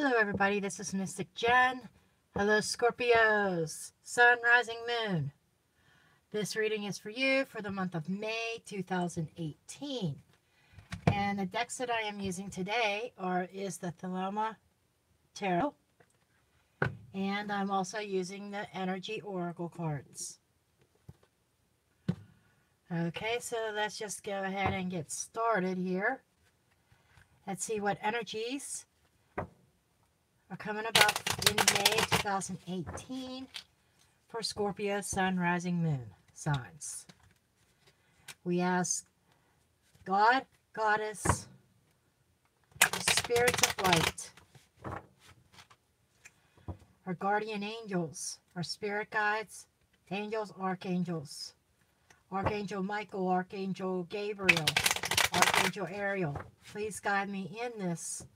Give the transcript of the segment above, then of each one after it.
Hello everybody, this is Mystic Jen. Hello Scorpios, Sun, Rising, Moon. This reading is for you for the month of May 2018. And the decks that I am using today is the Thelema Tarot. And I'm also using the Energy Oracle cards. Okay, so let's just go ahead and get started here. Let's see what energies are coming about in May 2018 for Scorpio, Sun, Rising, Moon signs. We ask God, Goddess, Spirits of Light, our guardian angels, our spirit guides, angels, archangels, Archangel Michael, Archangel Gabriel, Archangel Ariel. Please guide me in this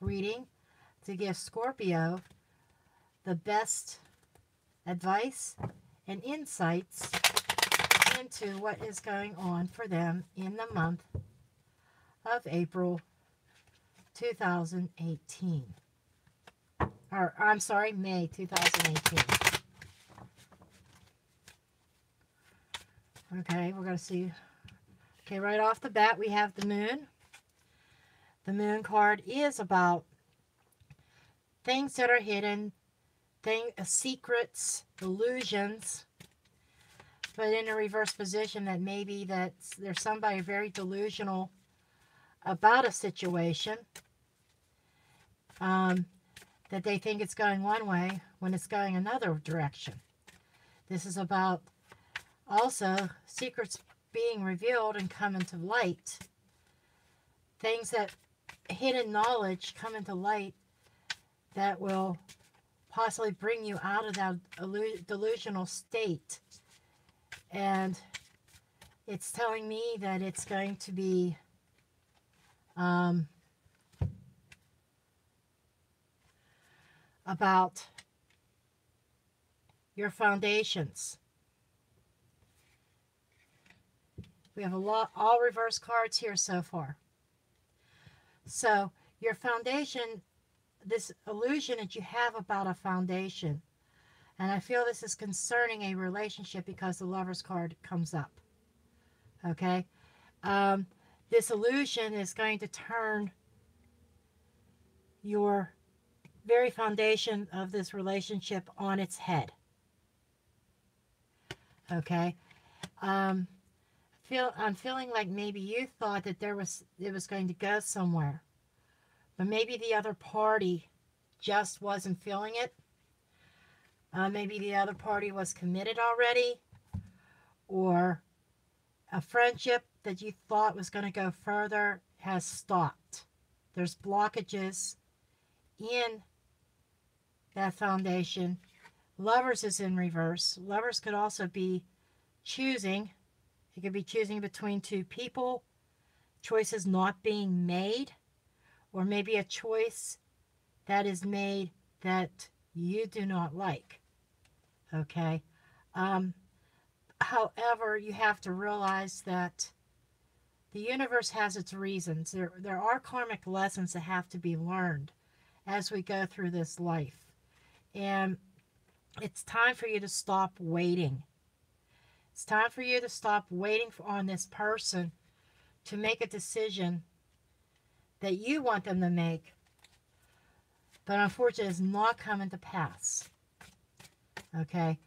reading to give Scorpio the best advice and insights into what is going on for them in the month of April 2018. Or, I'm sorry, May 2018. Okay, we're going to see. Okay, right off the bat, we have the moon. The moon card is about things that are hidden, secrets, illusions, but in a reverse position that maybe there's somebody very delusional about a situation, that they think it's going one way when it's going another direction. This is about also secrets being revealed and coming to light. Things that hidden knowledge come into light that will possibly bring you out of that delusional state. And it's telling me that it's going to be about your foundations. We have all reverse cards here so far. So your foundation, this illusion that you have about a foundation, and I feel this is concerning a relationship because the Lover's card comes up. Okay? This illusion is going to turn your very foundation of this relationship on its head. Okay? I'm feeling like maybe you thought that it was going to go somewhere. But maybe the other party just wasn't feeling it. Maybe the other party was committed already. Or a friendship that you thought was going to go further has stopped. There's blockages in that foundation. Lovers is in reverse. Lovers could also be choosing. It could be choosing between two people. Choices not being made. Or maybe a choice that is made that you do not like. Okay? However, you have to realize that the universe has its reasons. There are karmic lessons that have to be learned as we go through this life. And it's time for you to stop waiting. It's time for you to stop waiting on this person to make a decision that you want them to make, but unfortunately is not coming to pass. Okay?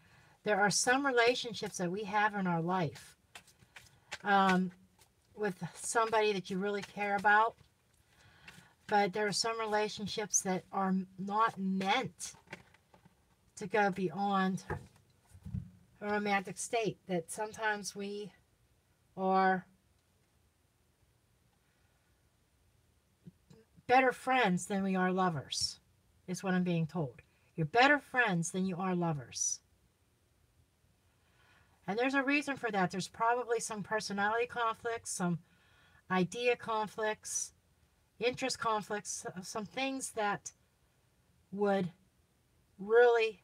There are some relationships that we have in our life with somebody that you really care about, but there are some relationships that are not meant to go beyond a romantic state, that sometimes we are better friends than we are lovers, is what I'm being told. You're better friends than you are lovers. And there's a reason for that. There's probably some personality conflicts, some idea conflicts, interest conflicts, some things that would really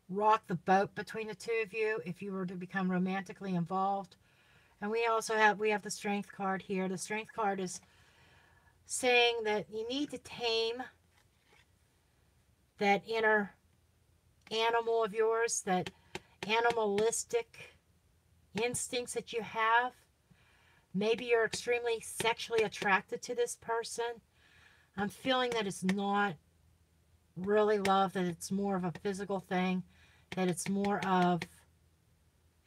rock the boat between the two of you if you were to become romantically involved. And we have the Strength card here. The Strength card is saying that you need to tame that inner animal of yours, that animalistic instincts that you have. Maybe you're extremely sexually attracted to this person. I'm feeling that it's not really love, that it's more of a physical thing, that it's more of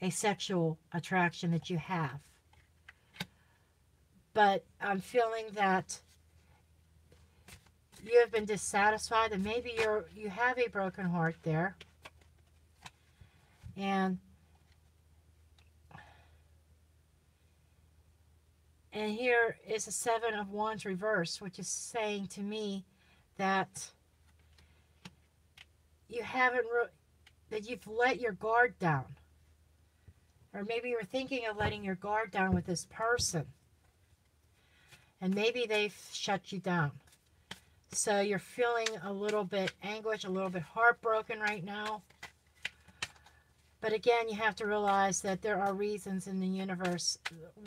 a sexual attraction that you have. But I'm feeling that you have been dissatisfied, and maybe you have a broken heart there. And here is a Seven of Wands reverse, which is saying to me that you haven't that you've let your guard down. Or maybe you're thinking of letting your guard down with this person. And maybe they've shut you down. So you're feeling a little bit anguish, a little bit heartbroken right now. But again, you have to realize that there are reasons in the universe,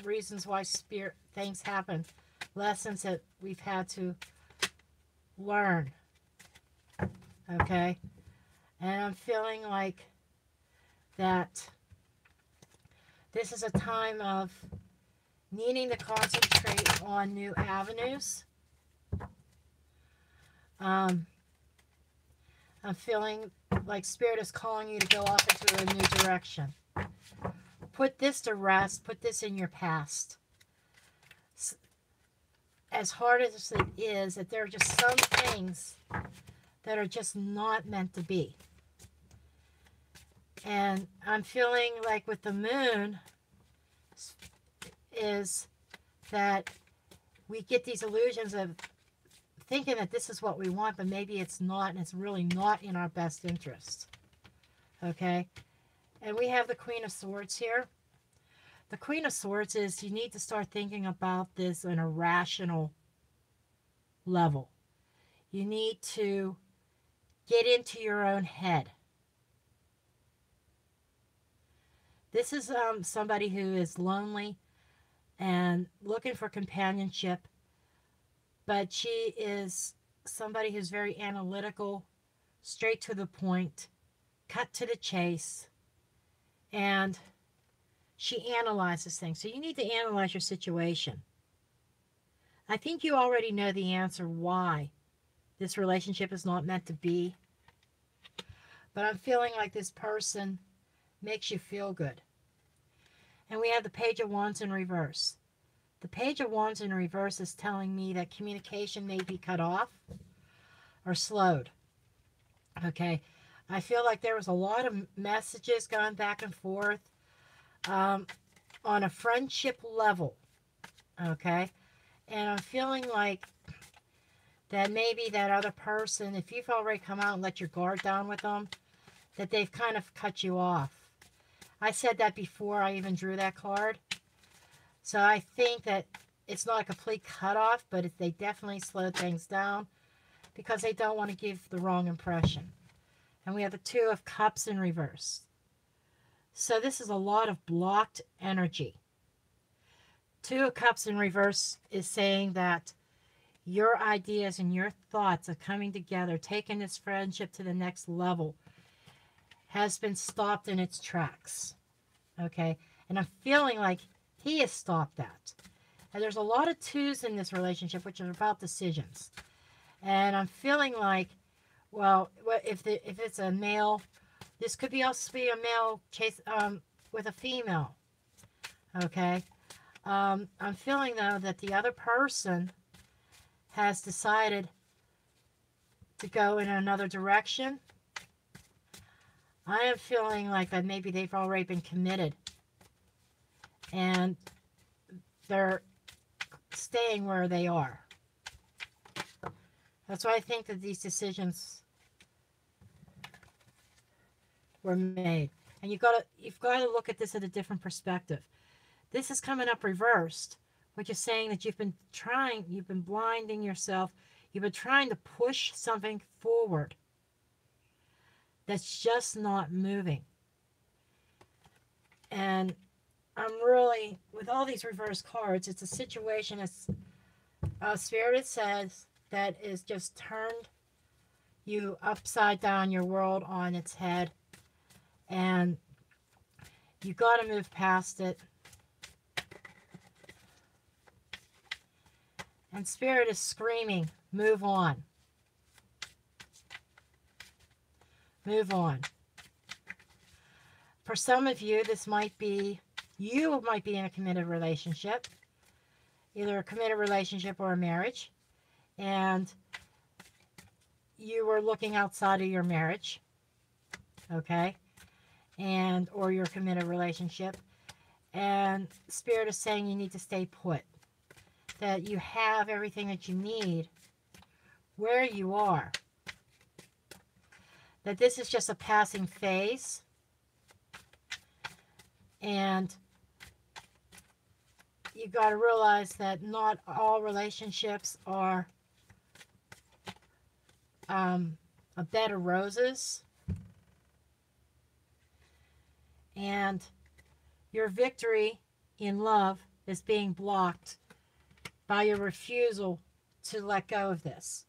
reasons why spirit things happen, lessons that we've had to learn. Okay? And I'm feeling like that this is a time of needing to concentrate on new avenues. I'm feeling like Spirit is calling you to go off into a new direction. Put this to rest. Put this in your past. As hard as it is, that there are just some things that are just not meant to be. And I'm feeling like with the moon is that we get these illusions of thinking that this is what we want, but maybe it's not, and it's really not in our best interest. Okay? And we have the Queen of Swords here. The Queen of Swords is you need to start thinking about this on a rational level. You need to get into your own head. This is somebody who is lonely and looking for companionship, but she is somebody who's very analytical, straight to the point, cut to the chase, and she analyzes things. So you need to analyze your situation. I think you already know the answer why this relationship is not meant to be, but I'm feeling like this person makes you feel good. And we have the Page of Wands in reverse. The Page of Wands in reverse is telling me that communication may be cut off or slowed. Okay, I feel like there was a lot of messages going back and forth on a friendship level. Okay, and I'm feeling like that maybe that other person, if you've already come out and let your guard down with them, that they've kind of cut you off. I said that before I even drew that card. So I think that it's not a complete cutoff, but they definitely slowed things down because they don't want to give the wrong impression. And we have the Two of Cups in reverse. So this is a lot of blocked energy. Two of Cups in reverse is saying that your ideas and your thoughts are coming together, taking this friendship to the next level, has been stopped in its tracks. Okay? And I'm feeling like he has stopped that. And there's a lot of twos in this relationship, which are about decisions. And I'm feeling like, well, if it's a male, this could be also be a male chase with a female. Okay? I'm feeling, though, that the other person has decided to go in another direction. I am feeling like that maybe they've already been committed. And they're staying where they are. That's why I think that these decisions were made. And you've got to look at this at a different perspective. This is coming up reversed, which is saying that you've been blinding yourself, you've been trying to push something forward that's just not moving. And I'm really, with all these reverse cards, it's a situation that's Spirit says that is just turned you upside down, your world on its head, and you got to move past it. And Spirit is screaming, move on. Move on. For some of you, this might be, you might be in a committed relationship, either a committed relationship or a marriage, and you were looking outside of your marriage, okay, and or your committed relationship, and Spirit is saying you need to stay put, that you have everything that you need where you are, that this is just a passing phase, and you got to realize that not all relationships are a bed of roses, and your victory in love is being blocked by your refusal to let go of this.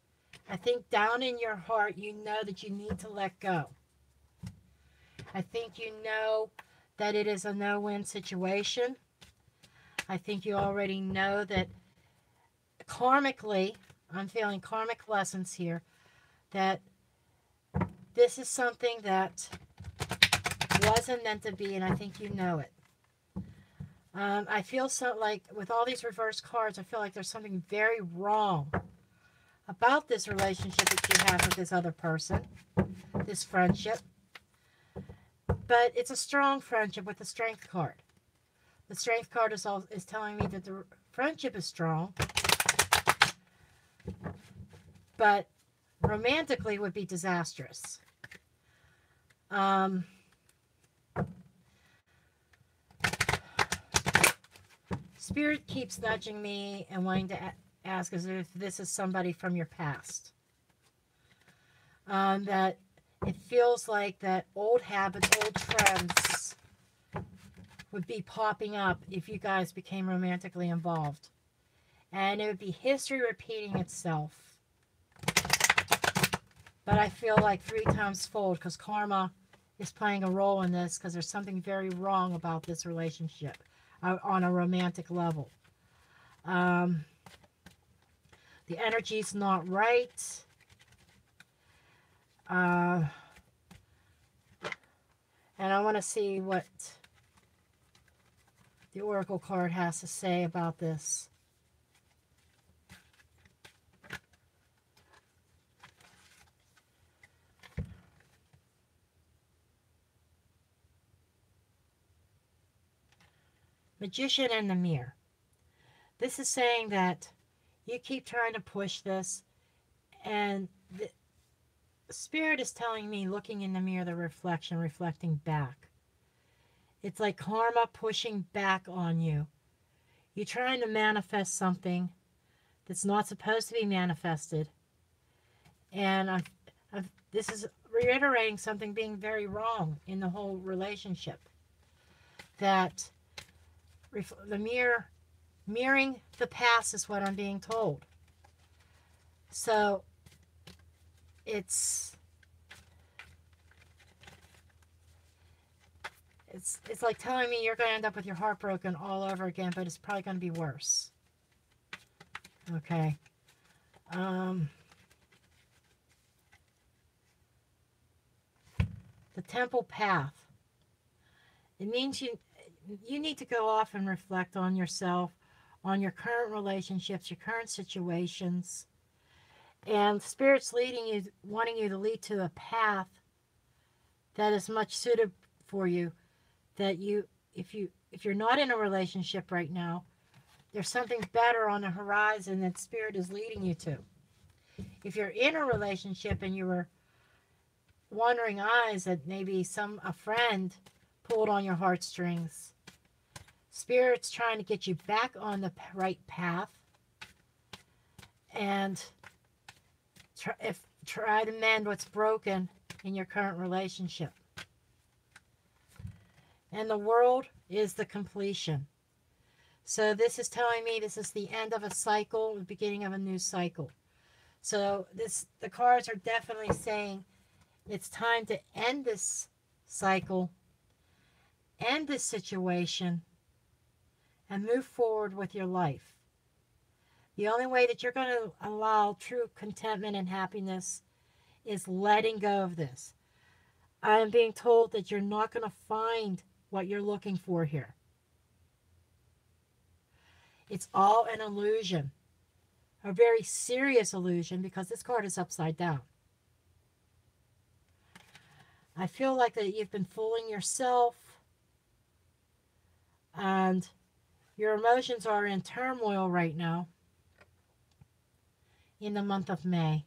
I think down in your heart you know that you need to let go. I think you know that it is a no-win situation. I think you already know that karmically, I'm feeling karmic lessons here, that this is something that wasn't meant to be, and I think you know it. I feel so like with all these reverse cards, I feel like there's something very wrong about this relationship that you have with this other person, this friendship. But it's a strong friendship with the Strength card. The Strength card is telling me that the friendship is strong, but romantically would be disastrous. Spirit keeps nudging me and wanting to ask as if this is somebody from your past. That it feels like that old habits, old trends would be popping up if you guys became romantically involved. And it would be history repeating itself. But I feel like 3 times fold because karma is playing a role in this, because there's something very wrong about this relationship on a romantic level. The energy's not right. And I want to see what the Oracle card has to say about this. Magician and the Mirror. This is saying that you keep trying to push this, and the Spirit is telling me, looking in the mirror, the reflection, reflecting back. It's like karma pushing back on you. You're trying to manifest something that's not supposed to be manifested. And this is reiterating something being very wrong in the whole relationship. That the mirroring the past is what I'm being told. So it's like telling me you're going to end up with your heart broken all over again, but it's probably going to be worse. Okay. The temple path. It means you need to go off and reflect on yourself, on your current relationships, your current situations. And Spirit's leading you, wanting you to lead to a path that is much suited for you. That if you're not in a relationship right now, there's something better on the horizon that Spirit is leading you to. If you're in a relationship and you were wandering eyes that maybe a friend pulled on your heartstrings, Spirit's trying to get you back on the right path and try to mend what's broken in your current relationship. And the world is the completion. So this is telling me this is the end of a cycle, the beginning of a new cycle. So the cards are definitely saying it's time to end this cycle, end this situation, and move forward with your life. The only way that you're going to allow true contentment and happiness is letting go of this. I am being told that you're not going to find what you're looking for here. It's all an illusion. A very serious illusion, because this card is upside down. I feel like that you've been fooling yourself, and your emotions are in turmoil right now in the month of May.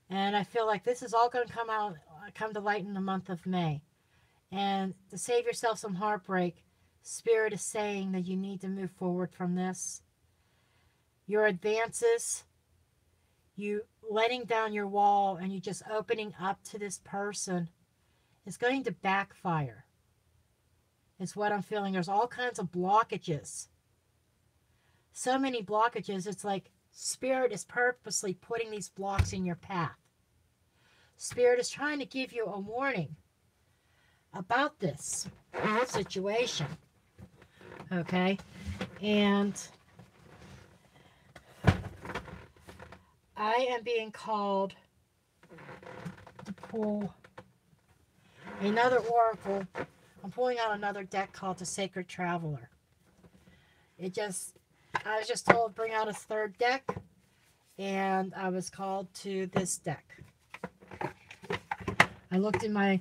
And I feel like this is all going to come to light in the month of May. And to save yourself some heartbreak, Spirit is saying that you need to move forward from this. Your advances, you letting down your wall and you just opening up to this person is going to backfire. Is what I'm feeling. There's all kinds of blockages. So many blockages. It's like Spirit is purposely putting these blocks in your path. Spirit is trying to give you a warning about this situation. Okay? And I am being called to pull another oracle. I'm pulling out another deck called the Sacred Traveler. I was just told bring out a third deck, and I was called to this deck. I looked in my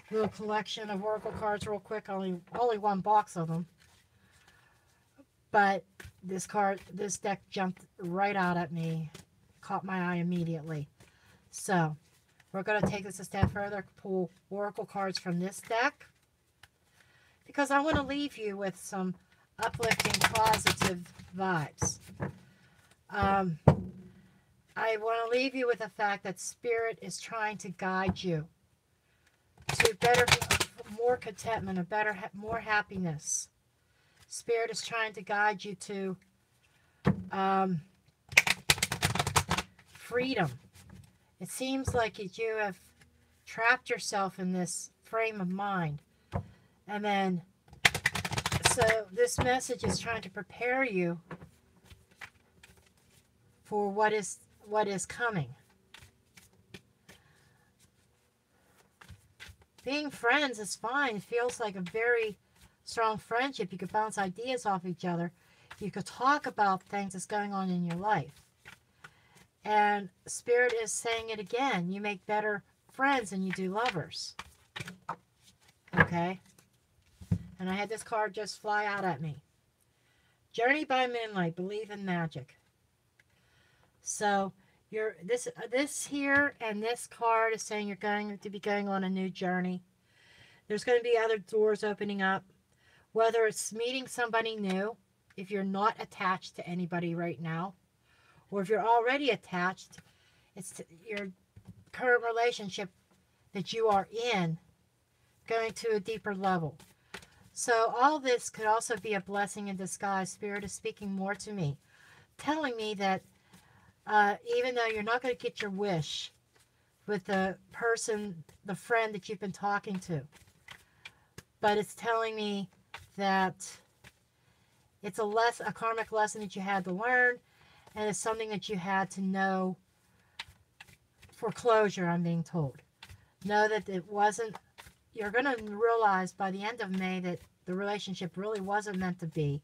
little collection of oracle cards real quick, only one box of them. But this deck jumped right out at me, caught my eye immediately. So we're going to take this a step further, pull oracle cards from this deck, because I want to leave you with some uplifting, positive vibes. I want to leave you with the fact that Spirit is trying to guide you to more contentment, more happiness. Spirit is trying to guide you to freedom. It seems like you have trapped yourself in this frame of mind. And then, so this message is trying to prepare you for what is coming. Being friends is fine. It feels like a very strong friendship. You could bounce ideas off each other. You could talk about things that's going on in your life. And Spirit is saying it again. You make better friends than you do lovers. Okay? And I had this card just fly out at me. Journey by moonlight. Believe in magic. So this here and this card is saying you're going to be going on a new journey. There's going to be other doors opening up. Whether it's meeting somebody new, if you're not attached to anybody right now, or if you're already attached, it's your current relationship that you are in going to a deeper level. So all this could also be a blessing in disguise. Spirit is speaking more to me, telling me that even though you're not going to get your wish with the person, the friend that you've been talking to, but it's telling me that it's a karmic lesson that you had to learn, and it's something that you had to know for closure, I'm being told. Know that it wasn't, you're going to realize by the end of May that the relationship really wasn't meant to be.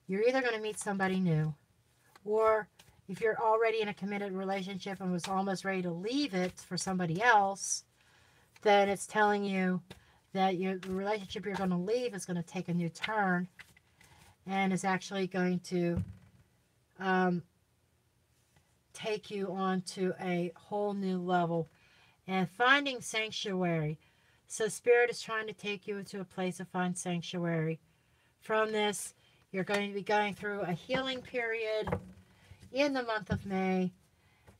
You're either going to meet somebody new, or if you're already in a committed relationship and was almost ready to leave it for somebody else, then it's telling you that the relationship you're going to leave is going to take a new turn and is actually going to take you on to a whole new level and finding sanctuary. So Spirit is trying to take you to a place of find sanctuary. From this, you're going to be going through a healing period in the month of May,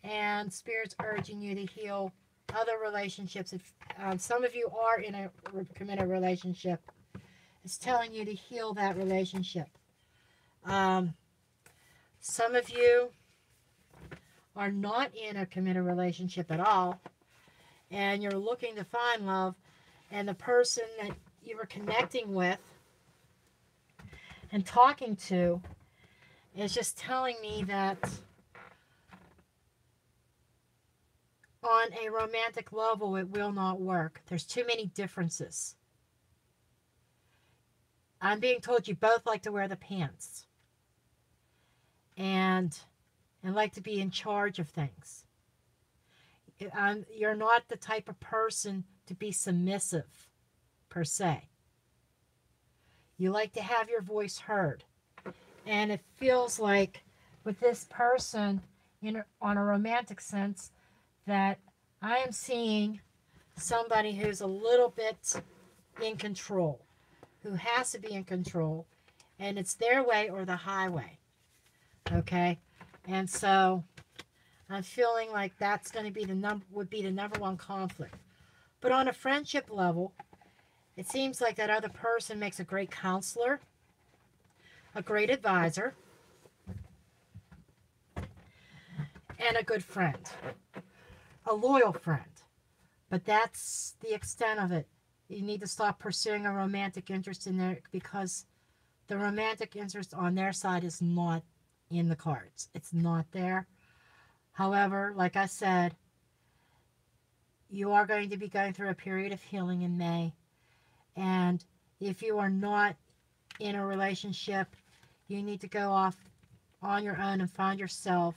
and Spirit's urging you to heal other relationships. If some of you are in a committed relationship, It's telling you to heal that relationship. Um, some of you are not in a committed relationship at all, and you're looking to find love, and the person that you were connecting with and talking to is just telling me that on a romantic level it will not work. There's too many differences. I'm being told you both like to wear the pants and like to be in charge of things. You're not the type of person to be submissive, per se. You like to have your voice heard. And it feels like with this person, on a romantic sense, that I am seeing somebody who's a little bit in control, who has to be in control, and it's their way or the highway. Okay? And so I'm feeling like that's going to be the number one conflict. But on a friendship level, it seems like that other person makes a great counselor, a great advisor, and a good friend, a loyal friend. But that's the extent of it. You need to stop pursuing a romantic interest in there, because the romantic interest on their side is not in the cards. It's not there. However, like I said, you are going to be going through a period of healing in May. And if you are not in a relationship, you need to go off on your own and find yourself,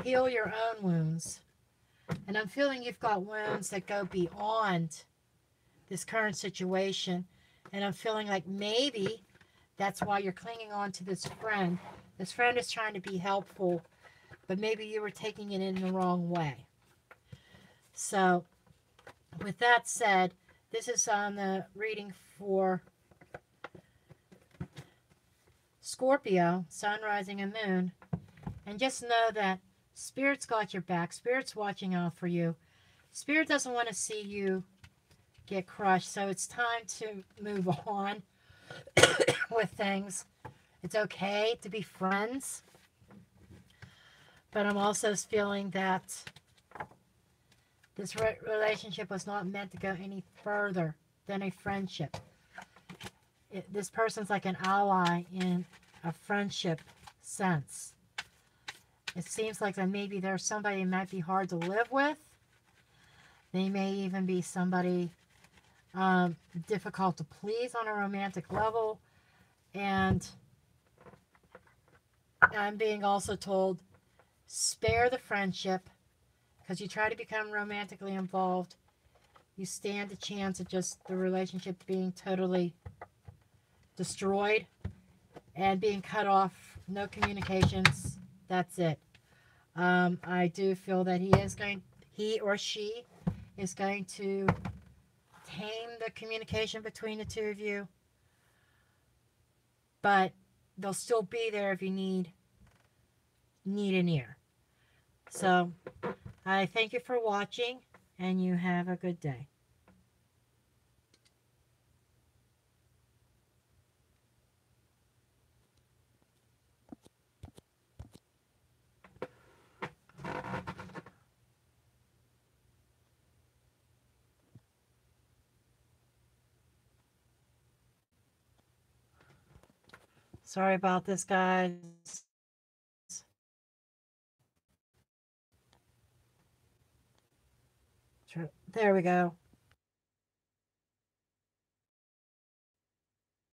heal your own wounds. And I'm feeling you've got wounds that go beyond this current situation. And I'm feeling like maybe that's why you're clinging on to this friend. This friend is trying to be helpful, but maybe you were taking it in the wrong way. So, with that said, this is on the reading for Scorpio, Sun, Rising, and Moon. And just know that Spirit's got your back. Spirit's watching out for you. Spirit doesn't want to see you get crushed. So it's time to move on with things. It's okay to be friends. But I'm also feeling that this relationship was not meant to go any further than a friendship. This person's like an ally in a friendship sense. It seems like that maybe there's somebody who might be hard to live with. They may even be somebody difficult to please on a romantic level. And I'm being also told, spare the friendship, because you try to become romantically involved, you stand a chance of just the relationship being totally destroyed and being cut off, no communications. That's it. I do feel that he or she is going to tame the communication between the two of you, but they'll still be there if you need an ear. So I thank you for watching, and you have a good day. Sorry about this, guys. There we go.